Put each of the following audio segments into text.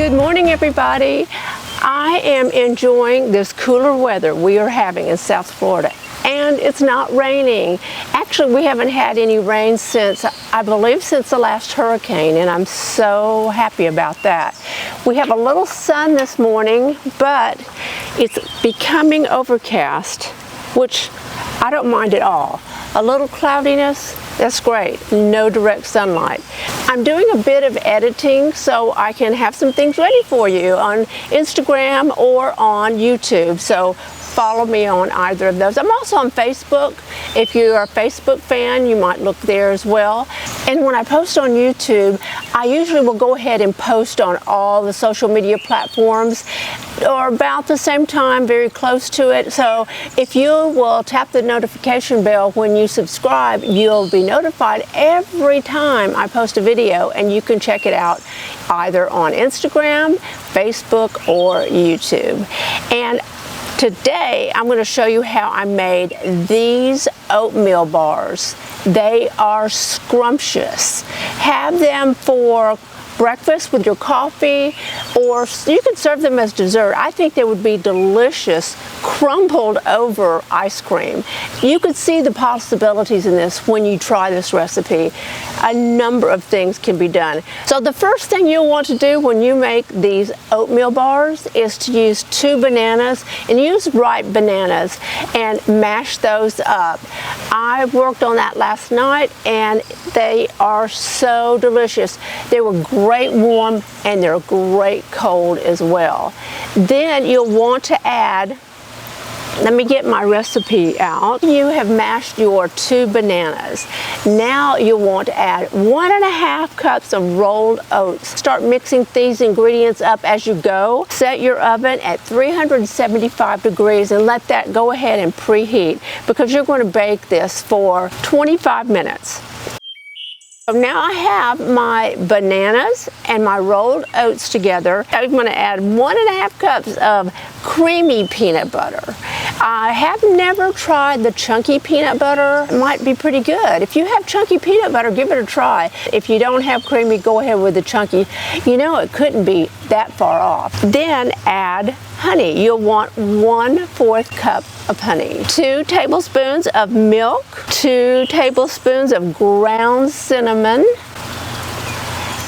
Good morning, everybody. I am enjoying this cooler weather we are having in South Florida, and it's not raining. Actually, we haven't had any rain since, I believe, since the last hurricane, and I'm so happy about that. We have a little sun this morning, but it's becoming overcast, which I don't mind at all. A little cloudiness, that's great. No direct sunlight. I'm doing a bit of editing so I can have some things ready for you on Instagram or on YouTube. So follow me on either of those. I'm also on Facebook. If you're a Facebook fan, you might look there as well. And when I post on YouTube, I usually will go ahead and post on all the social media platforms or about the same time, very close to it. So if you will tap the notification bell when you subscribe, you'll be notified every time I post a video, and you can check it out either on Instagram, Facebook, or YouTube. And today, I'm going to show you how I made these oatmeal bars. They are scrumptious. Have them for breakfast with your coffee, or you can serve them as dessert. I think they would be delicious crumbled over ice cream. You could see the possibilities in this when you try this recipe. A number of things can be done. So the first thing you'll want to do when you make these oatmeal bars is to use 2 bananas, and use ripe bananas, and mash those up. I worked on that last night, and they are so delicious. They were great warm, and they're great cold as well. Then you'll want to add, let me get my recipe out. You have mashed your 2 bananas. Now you'll want to add 1.5 cups of rolled oats. Start mixing these ingredients up as you go. Set your oven at 375 degrees and let that go ahead and preheat, because you're going to bake this for 25 minutes. So now I have my bananas and my rolled oats together. I'm going to add 1.5 cups of creamy peanut butter. I have never tried the chunky peanut butter. It might be pretty good. If you have chunky peanut butter, give it a try. If you don't have creamy, go ahead with the chunky. You know, it couldn't be that far off. Then add honey. You'll want 1/4 cup of honey, 2 tablespoons of milk, 2 tablespoons of ground cinnamon,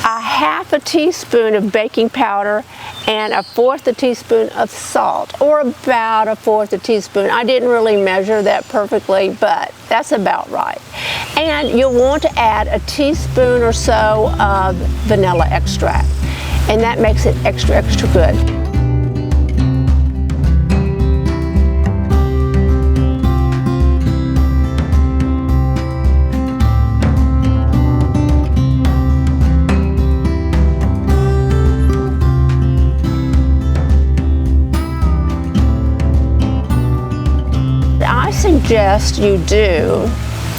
1/2 teaspoon of baking powder, and 1/4 teaspoon of salt, or about 1/4 teaspoon. I didn't really measure that perfectly, but that's about right. And you'll want to add a teaspoon or so of vanilla extract, and that makes it extra good. Suggest you do,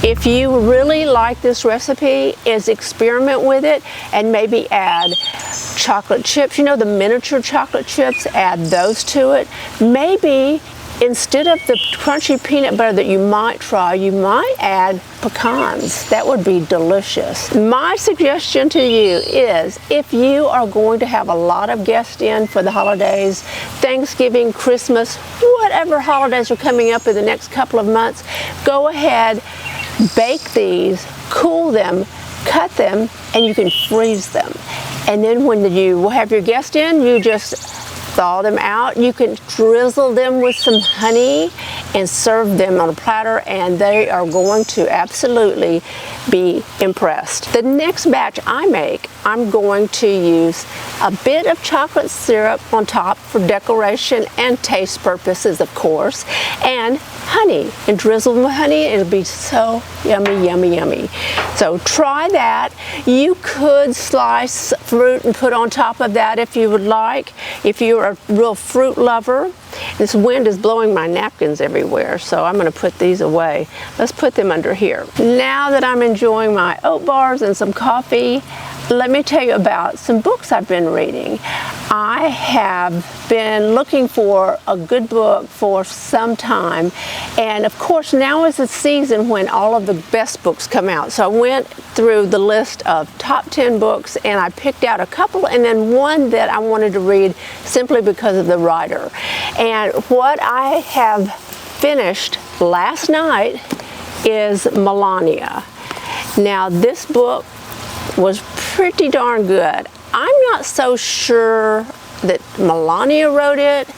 if you really like this recipe, is experiment with it and maybe add chocolate chips. You know, the miniature chocolate chips, add those to it. Maybe instead of the crunchy peanut butter that you might try, you might add pecans. That would be delicious. My suggestion to you is, if you are going to have a lot of guests in for the holidays, Thanksgiving, Christmas, whatever holidays are coming up in the next couple of months, go ahead, bake these, cool them, cut them, and you can freeze them. And then when you will have your guest in, you just thaw them out. You can drizzle them with some honey and serve them on a platter, and they are going to absolutely be impressed. The next batch I make, I'm going to use a bit of chocolate syrup on top for decoration and taste purposes, of course, and honey, and drizzle them with honey. It'll be so yummy, yummy, yummy. So try that. You could slice fruit and put on top of that if you would like, if you're a real fruit lover. This wind is blowing my napkins everywhere, so I'm going to put these away. Let's put them under here. Now that I'm enjoying my oat bars and some coffee, let me tell you about some books I've been reading. I have been looking for a good book for some time, and of course now is the season when all of the best books come out. So I went through the list of top 10 books and I picked out a couple and then one that I wanted to read simply because of the writer. And what I have finished last night is Melania. Now this book was pretty darn good. I'm not so sure that Melania wrote it.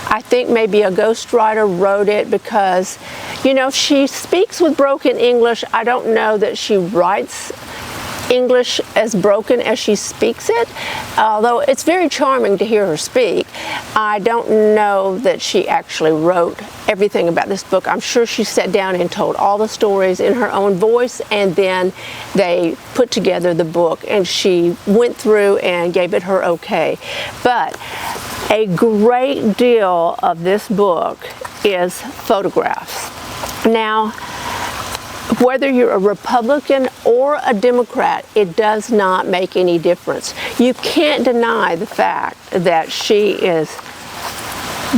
I think maybe a ghostwriter wrote it because, you know, she speaks with broken English. I don't know that she writes English as broken as she speaks it, although it's very charming to hear her speak. I don't know that she actually wrote everything about this book. I'm sure she sat down and told all the stories in her own voice, and then they put together the book and she went through and gave it her okay. But a great deal of this book is photographs. Now, whether you're a Republican or a Democrat, it does not make any difference. You can't deny the fact that she is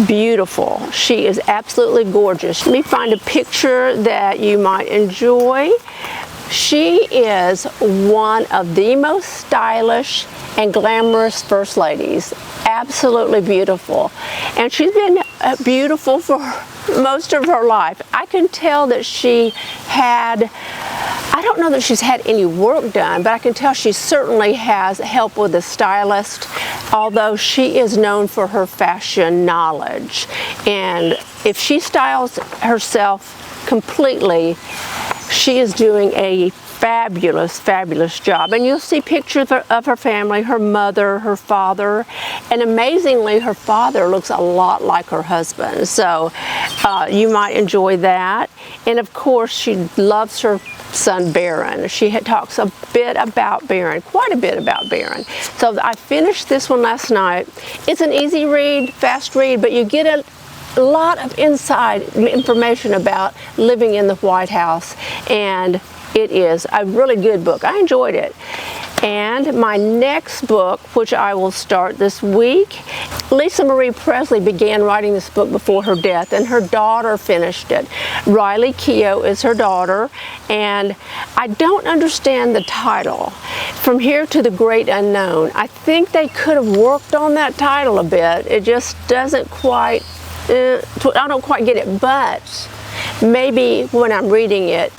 beautiful. She is absolutely gorgeous. Let me find a picture that you might enjoy. She is one of the most stylish and glamorous first ladies. Absolutely beautiful. And she's been beautiful for most of her life. I can tell that she had, I don't know that she's had any work done, but I can tell she certainly has help with a stylist, although she is known for her fashion knowledge. And if she styles herself completely, she is doing a fabulous job. And you'll see pictures of her family, her mother, her father, and amazingly her father looks a lot like her husband, so you might enjoy that. And of course she loves her son Baron. She talks a bit about Baron, quite a bit about Baron. So I finished this one last night. It's an easy read, fast read, but you get a lot of inside information about living in the White House, and it is a really good book. I enjoyed it. And my next book, which I will start this week, Lisa Marie Presley began writing this book before her death, and her daughter finished it. Riley Keough is her daughter, and I don't understand the title, From Here to the Great Unknown. I think they could have worked on that title a bit. It just doesn't quite, I don't quite get it, but maybe when I'm reading it,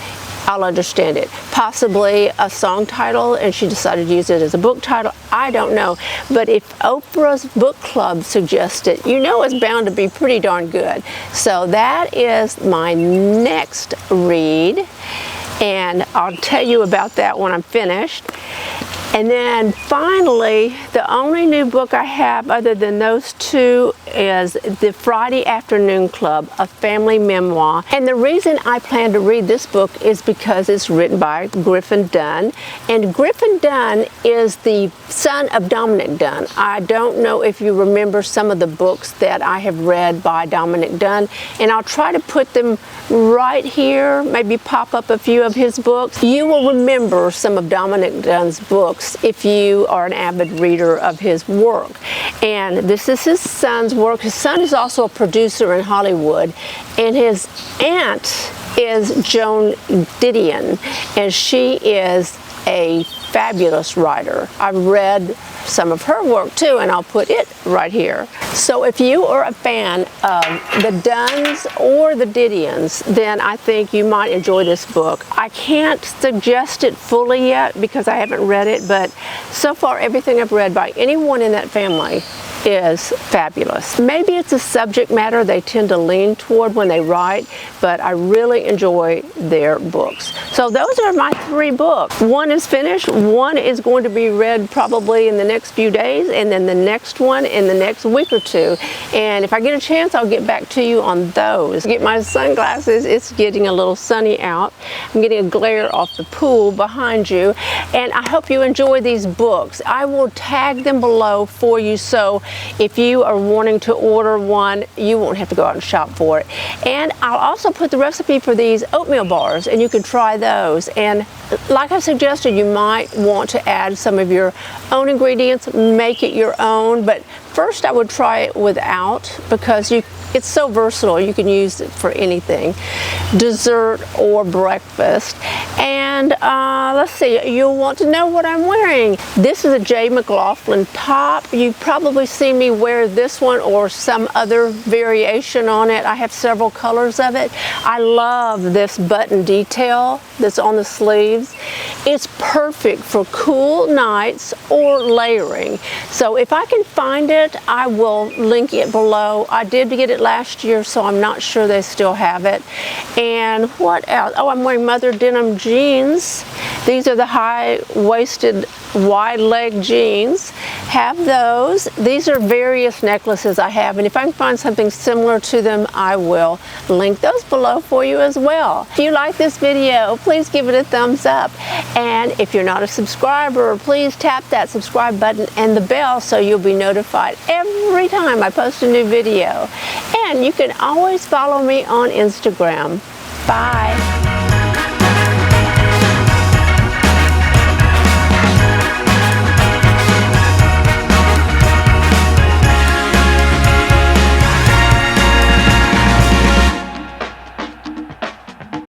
I'll understand it. Possibly a song title and she decided to use it as a book title. I don't know. But if Oprah's book club suggests it, you know it's bound to be pretty darn good. So that is my next read, and I'll tell you about that when I'm finished. And then finally, the only new book I have other than those two is The Friday Afternoon Club, a family memoir. And the reason I plan to read this book is because it's written by Griffin Dunn. And Griffin Dunn is the son of Dominic Dunn. I don't know if you remember some of the books that I have read by Dominic Dunn, and I'll try to put them right here, maybe pop up a few of his books. You will remember some of Dominic Dunn's books if you are an avid reader of his work. And this is his son's work. His son is also a producer in Hollywood, and his aunt is Joan Didion, and she is a fabulous writer. I've read some of her work too, and I'll put it right here. So if you are a fan of the Dunns or the Didions, then I think you might enjoy this book. I can't suggest it fully yet because I haven't read it, but so far everything I've read by anyone in that family is fabulous. Maybe it's a subject matter they tend to lean toward when they write, but I really enjoy their books. So those are my 3 books. One is finished, one is going to be read probably in the next few days, and then the next one in the next week or 2. And if I get a chance, I'll get back to you on those. Get my sunglasses. It's getting a little sunny out. I'm getting a glare off the pool behind you, and I hope you enjoy these books. I will tag them below for you so If you are wanting to order one, you won't have to go out and shop for it. And I'll also put the recipe for these oatmeal bars, and you can try those. And like I suggested, you might want to add some of your own ingredients, make it your own, but first I would try it without, because it's so versatile. You can use it for anything, dessert or breakfast. And let's see, you'll want to know what I'm wearing. This is a J. McLaughlin top. You've probably seen me wear this one or some other variation on it. I have several colors of it. I love this button detail that's on the sleeves. It's perfect for cool nights or layering. So if I can find it, I will link it below. I did get it last year, so I'm not sure they still have it. And what else? Oh, I'm wearing mother denim jeans. These are the high-waisted, wide-leg jeans. Have those. These are various necklaces I have, and if I can find something similar to them, I will link those below for you as well. If you like this video, please give it a thumbs up. And if you're not a subscriber, please tap that subscribe button and the bell so you'll be notified every time I post a new video. And you can always follow me on Instagram. Bye.